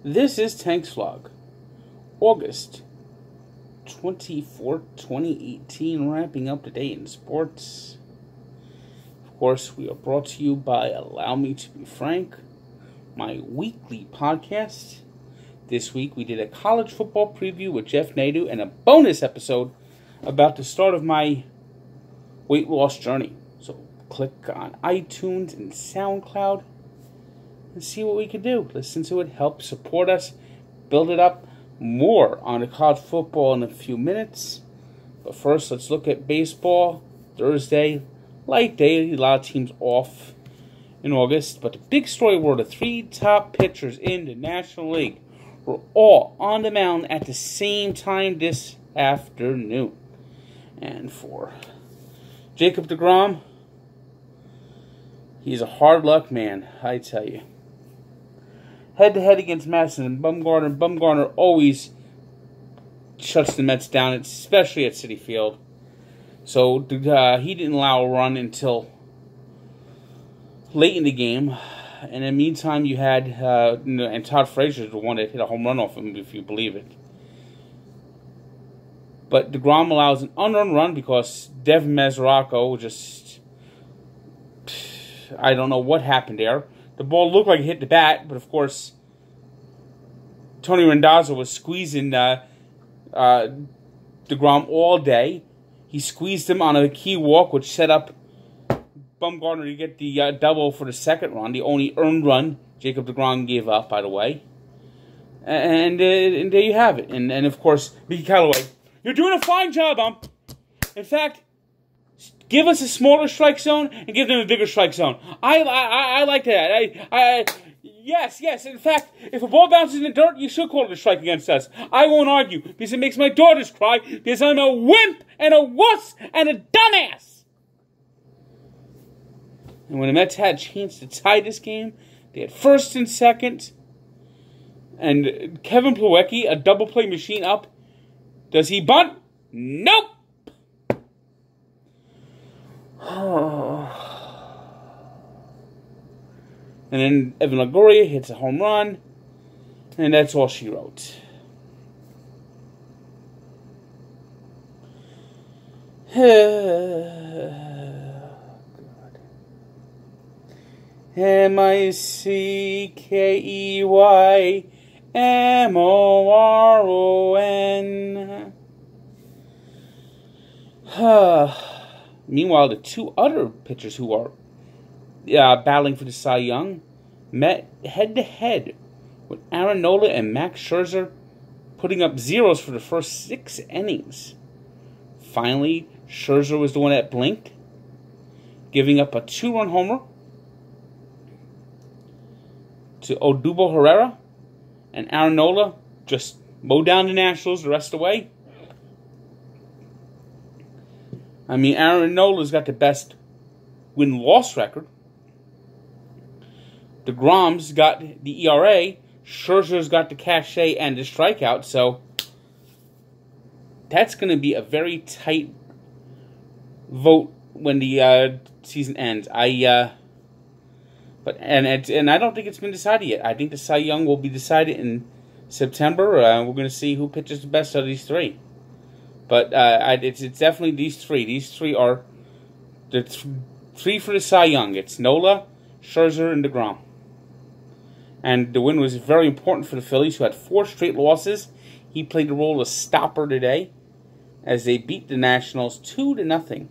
This is Tank's Vlog, August 24th, 2018, wrapping up the day in sports. Of course, we are brought to you by Allow Me to Be Frank, my weekly podcast. This week we did a college football preview with Jeff Nadu and a bonus episode about the start of my weight loss journey. So click on iTunes and SoundCloud and see what we can do. Listen to it, help support us, build it up. More on the college football in a few minutes. But first, let's look at baseball. Thursday, light day, a lot of teams off in August. But the big story were the three top pitchers in the National League were all on the mound at the same time this afternoon. And for Jacob deGrom, he's a hard luck man, I tell you. Head-to-head against Madison and Bumgarner. Bumgarner always shuts the Mets down, especially at Citi Field. So he didn't allow a run until late in the game. And in the meantime, you had, and Todd Frazier is the one that hit a home run off him, if you believe it. But deGrom allows an unearned run because Devin Mesoraco just, I don't know what happened there. The ball looked like it hit the bat, but of course, Tony Randazzo was squeezing deGrom all day. He squeezed him on a key walk, which set up Bumgarner to get the double for the second run, the only earned run Jacob deGrom gave up, by the way. And there you have it. And of course, Mickey Callaway, you're doing a fine job, In fact, give us a smaller strike zone and give them a bigger strike zone. I like that. Yes. In fact, if a ball bounces in the dirt, you should call it a strike against us. I won't argue because it makes my daughters cry because I'm a wimp and a wuss and a dumbass. And when the Mets had a chance to tie this game, they had first and second. And Kevin Plawecki, a double play machine up. Does he bunt? Nope. And then Evan Longoria hits a home run, and that's all she wrote. MICKEYMORON. Meanwhile, the two other pitchers who are battling for the Cy Young met head-to-head with Aaron Nola and Max Scherzer putting up zeros for the first 6 innings. Finally, Scherzer was the one that blinked, giving up a 2-run homer to Odubel Herrera, and Aaron Nola just mowed down the Nationals the rest of the way. I mean, Aaron Nola's got the best win-loss record. deGrom's got the ERA. Scherzer's got the cachet and the strikeout. So that's going to be a very tight vote when the season ends. And I don't think it's been decided yet. I think the Cy Young will be decided in September. We're going to see who pitches the best of these three. But it's definitely these three. These three are the three for the Cy Young. It's Nola, Scherzer, and deGrom. And the win was very important for the Phillies, who had 4 straight losses. He played the role of stopper today as they beat the Nationals 2-0.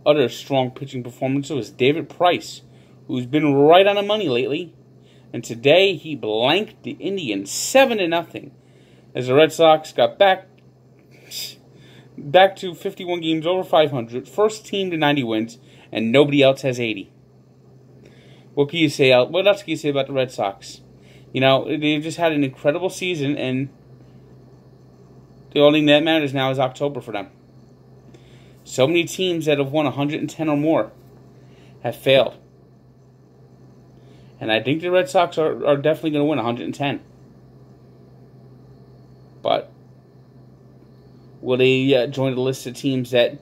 Other strong pitching performances was David Price, who's been right on the money lately. And today he blanked the Indians 7-0. As the Red Sox got back to 51 games over 500, first team to 90 wins, and nobody else has 80. What can you say? What else can you say about the Red Sox? You know, they've just had an incredible season, and the only thing that matters now is October for them. So many teams that have won 110 or more have failed. And I think the Red Sox are definitely going to win 110. But will they join the list of teams that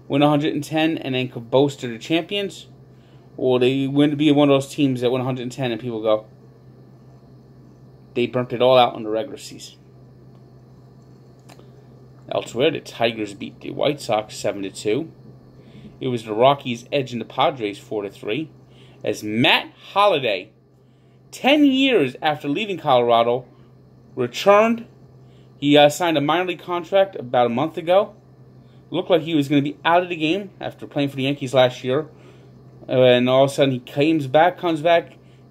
win 110 and then could boast they're the champions? Or they win to be one of those teams that win 110 and people go, they burnt it all out in the regular season. Elsewhere, the Tigers beat the White Sox 7-2. It was the Rockies edging the Padres 4-3. As Matt Holliday, 10 years after leaving Colorado, returned. He signed a minor league contract about a month ago. Looked like he was going to be out of the game after playing for the Yankees last year. And all of a sudden he comes back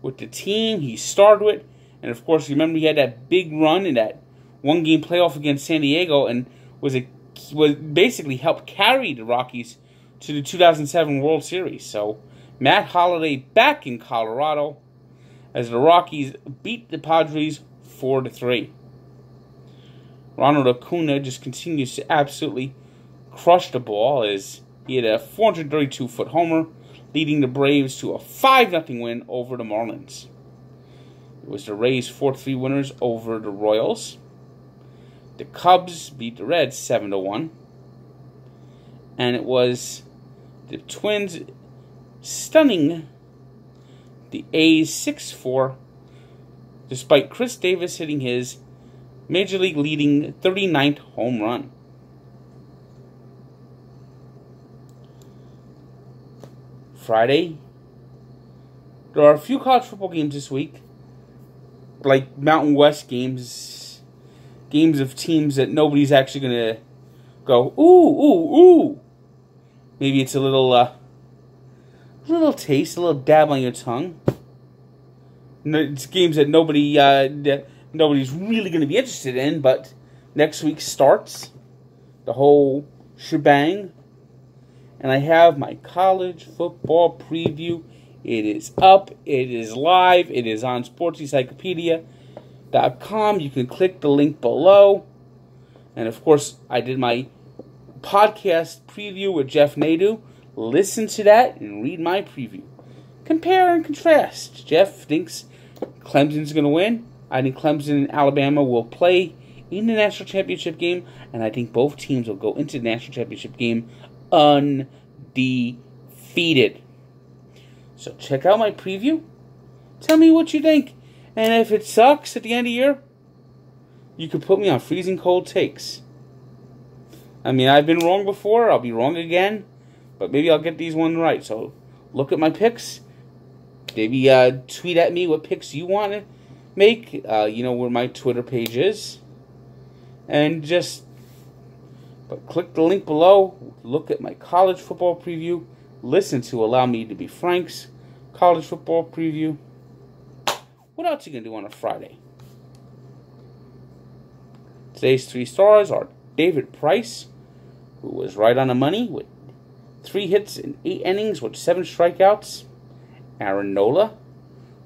with the team he started with. And of course, remember he had that big run in that one-game playoff against San Diego and was basically helped carry the Rockies to the 2007 World Series. So Matt Holliday back in Colorado as the Rockies beat the Padres 4-3. Ronald Acuna just continues to absolutely crush the ball as he had a 432-foot homer, leading the Braves to a 5-0 win over the Marlins. It was the Rays 4-3 winners over the Royals. The Cubs beat the Reds 7-1. And it was the Twins stunning the A's 6-4, despite Chris Davis hitting his Major League leading 39th home run. Friday, there are a few college football games this week, like Mountain West games of teams that nobody's actually going to go, ooh. Maybe it's a little taste, a little dab on your tongue. It's games that nobody's really going to be interested in, but next week starts the whole shebang. And I have my college football preview. It is up. It is live. It is on sportsencyclopedia.com. You can click the link below. And, of course, I did my podcast preview with Jeff Nadeau. Listen to that and read my preview. Compare and contrast. Jeff thinks Clemson's going to win. I think Clemson and Alabama will play in the national championship game. And I think both teams will go into the national championship game undefeated. So check out my preview. Tell me what you think. And if it sucks at the end of the year, you can put me on freezing cold takes. I mean, I've been wrong before. I'll be wrong again. But maybe I'll get these ones right. So look at my picks. Maybe tweet at me what picks you want to make. You know where my Twitter page is. And but click the link below. Look at my college football preview. Listen to Allow Me to Be Frank's college football preview. What else are you going to do on a Friday? Today's 3 stars are David Price, who was right on the money with 3 hits in 8 innings with 7 strikeouts. Aaron Nola,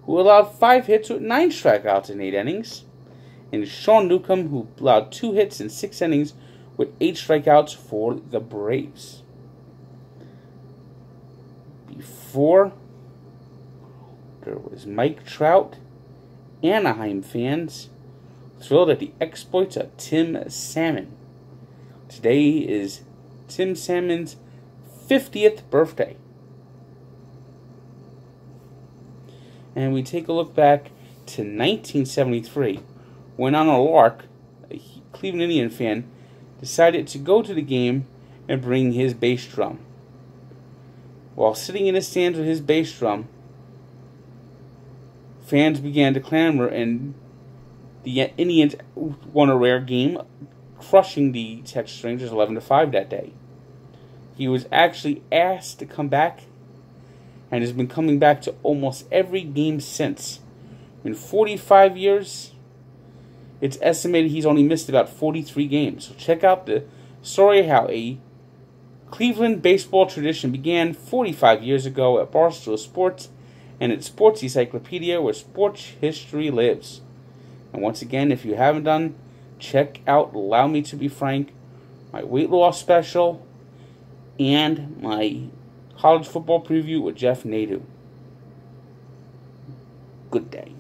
who allowed 5 hits with 9 strikeouts in 8 innings. And Sean Newcomb, who allowed 2 hits in 6 innings with 8 strikeouts for the Braves. Before, there was Mike Trout. Anaheim fans thrilled at the exploits of Tim Salmon. Today is Tim Salmon's 50th birthday. And we take a look back to 1973, when on a lark, a Cleveland Indian fan decided to go to the game and bring his bass drum. While sitting in the stands with his bass drum, fans began to clamor, and the Indians won a rare game, crushing the Texas Rangers 11-5 that day. He was actually asked to come back, and has been coming back to almost every game since. In 45 years, it's estimated he's only missed about 43 games. So check out the story of how a Cleveland baseball tradition began 45 years ago at Barstool Sports and its Sports Encyclopedia, where sports history lives. And once again, if you haven't done, check out Allow Me to Be Frank, my weight loss special, and my college football preview with Jeff Nadeau. Good day.